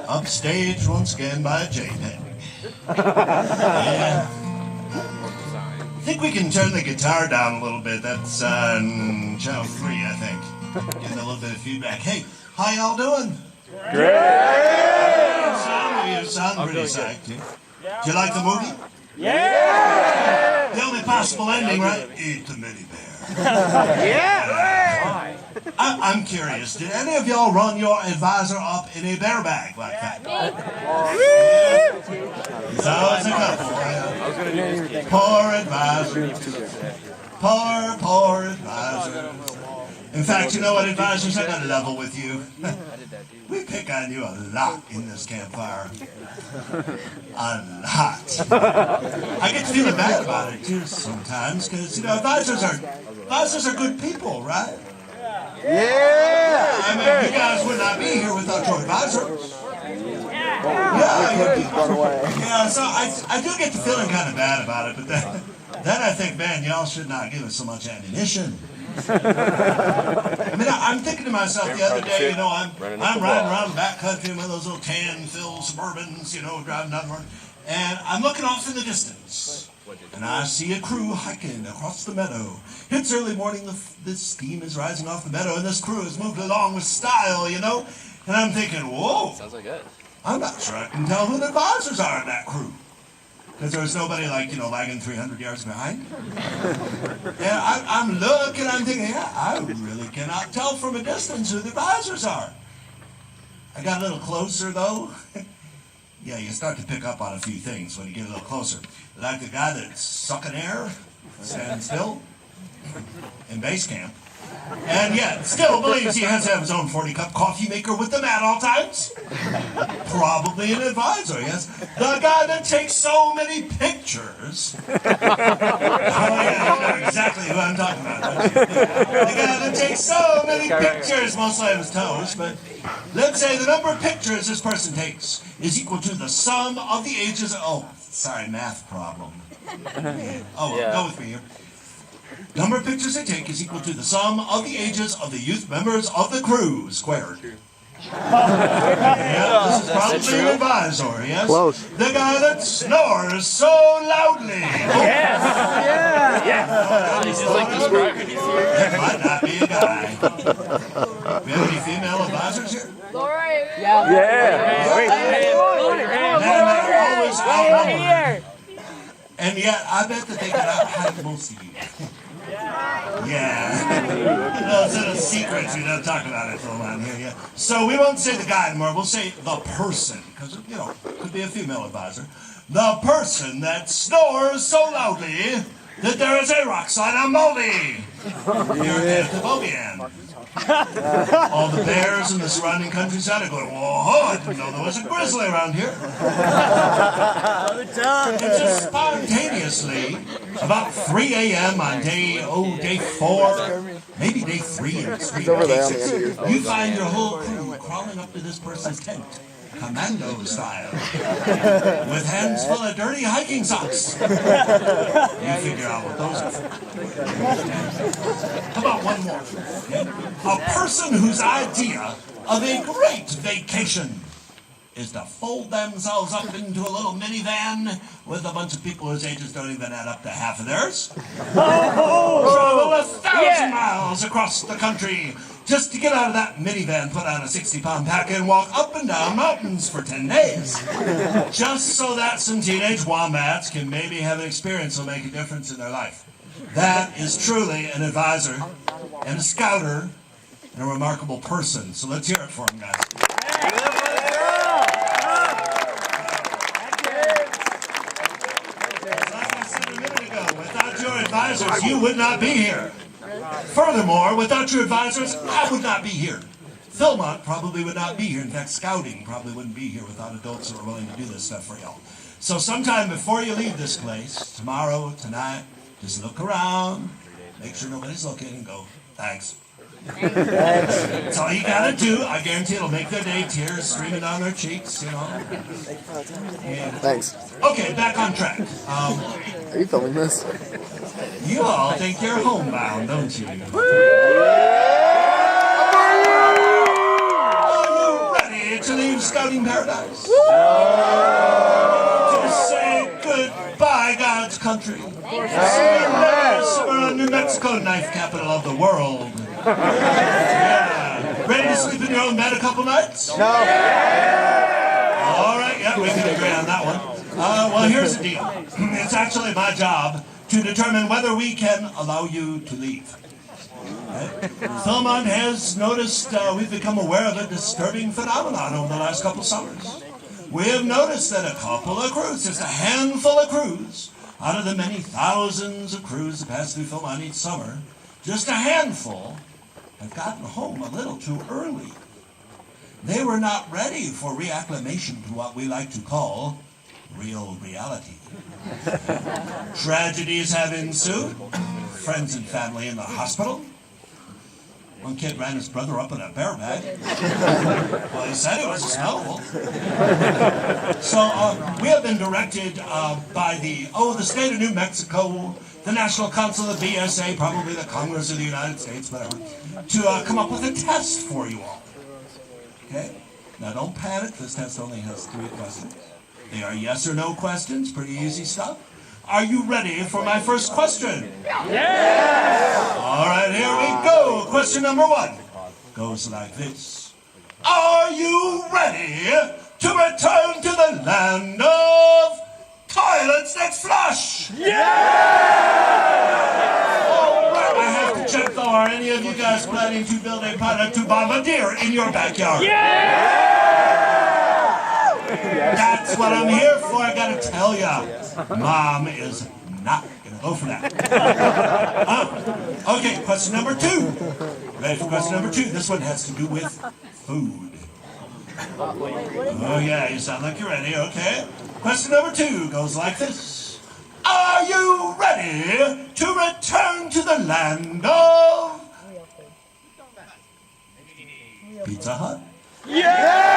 Upstage once again by JPEG. Yeah. I think we can turn the guitar down a little bit. That's channel 3, I think. Getting a little bit of feedback. Hey, how y'all doing? Great! You sound pretty psyched. Do you like the movie? Yeah! The only possible ending, right? Eat the mini bear. Yeah! I'm curious. Did any of y'all run your advisor up in a bear bag like that? So it's a couple. Poor advisor. Poor advisor. In fact, you know what, advisors? I got to level with you. We pick on you a lot in this campfire. A lot. I get feeling bad about it too sometimes, because you know advisors are good people, right? Yeah! I mean, you guys would not be here without your advisors. Yeah, so I do get the feeling kind of bad about it, but then I think, man, y'all should not give us so much ammunition. I mean, I'm thinking to myself the other day, you know, I'm riding around the back country in one of those little tan-filled Suburbans, you know, driving down the road, and I'm looking off in the distance, and I see a crew hiking across the meadow. It's early morning, the steam is rising off the meadow, and this crew has moved along with style, you know, and I'm thinking, whoa, sounds like it. I'm not sure I can tell who the advisors are in that crew. Because there was nobody like, you know, lagging 300 yards behind. And I'm looking, I'm thinking, yeah, I really cannot tell from a distance who the advisors are. I got a little closer, though. Yeah, you start to pick up on a few things when you get a little closer. Like the guy that's sucking air, standing still, in base camp. And yet, still believes he has to have his own 40-cup coffee maker with him at all times. Probably an advisor, yes. The guy that takes so many pictures. Oh, yeah, you know exactly who I'm talking about. The guy that takes so many pictures, mostly of his toes, but let's say the number of pictures this person takes is equal to the sum of the ages of... Oh, sorry, math problem. Oh, well, go with me here. Number of pictures they take is equal to the sum of the ages of the youth members of the crew, squared. Yeah, this is probably an advisor, yes? Close. The guy that snores so loudly. Yes! Yeah! He's just like describing it. That might not be a guy. We have any female advisors here? Yeah! Men are always outnumbered. And yet, I bet that they can out-hide most of you. Yeah. Those are the secrets we don't talk about it for a while here, yeah. So we won't say the guy anymore, we'll say the person, because, you know, it could be a female advisor. The person that snores so loudly that there is a rock slide on Moldy. You're at the Bobian. All the bears in the surrounding countryside are going, whoa, I didn't know there was a grizzly around here. And just spontaneously, about 3 a.m. on day 4, maybe day 3 or day 6, you find your whole crew crawling up to this person's tent, commando style, with hands full of dirty hiking socks. You figure out what those are for. How about one more? A person whose idea of a great vacation is to fold themselves up into a little minivan with a bunch of people whose ages don't even add up to half of theirs. Travel 1,000 miles across the country just to get out of that minivan, put on a 60-pound pack, and walk up and down mountains for 10 days. Just so that some teenage wombats can maybe have an experience that will make a difference in their life. That is truly an advisor and a scouter and a remarkable person. So let's hear it for him, guys. Like I said a minute ago, without your advisors, you would not be here. Furthermore, without your advisors, I would not be here. Philmont probably would not be here. In fact, scouting probably wouldn't be here without adults who are willing to do this stuff for y'all. So sometime before you leave this place, tomorrow, tonight, just look around, make sure nobody's looking, and go, thanks. That's all you gotta do. I guarantee it'll make their day, tears streaming down their cheeks, you know. And, Thanks. okay, back on track. Are you filming this? You all think you're homebound, don't you? Are you ready ready to leave Scouting Paradise? To say goodbye, God's country. Somewhere in New Mexico, knife capital of the world. Yeah. Ready to sleep in your own bed a couple nights? No. All right, yeah, we can agree on that one. Well, here's the deal. It's actually my job to determine whether we can allow you to leave. Okay? Philmont has noticed we've become aware of a disturbing phenomenon over the last couple summers. We have noticed that a couple of crews, just a handful of crews, out of the many thousands of crews that pass through Philmont each summer, just a handful have gotten home a little too early. They were not ready for reacclimation to what we like to call real reality. Tragedies have ensued. Friends and family in the hospital. One kid ran his brother up in a bear bag. Well, he said it was smellable. So we have been directed by the state of New Mexico, the National Council of BSA, probably the Congress of the United States, whatever, to come up with a test for you all. Okay? Now don't panic, this test only has 3 questions. They are yes or no questions, pretty easy stuff. Are you ready for my first question? Yeah! All right, here we go. Question number 1 goes like this. Are you ready to return to the land of toilets that flush? All right, I have to check though, are any of you guys planning to build a pilot to bombardier in your backyard? That's what I'm here for, I gotta tell ya. Mom is not gonna go for that. Okay, question number 2. Ready for question number 2? This one has to do with food. Oh yeah, you sound like you're ready, okay. Question number 2 goes like this. Are you ready to return to the land of Pizza Hut? Yeah!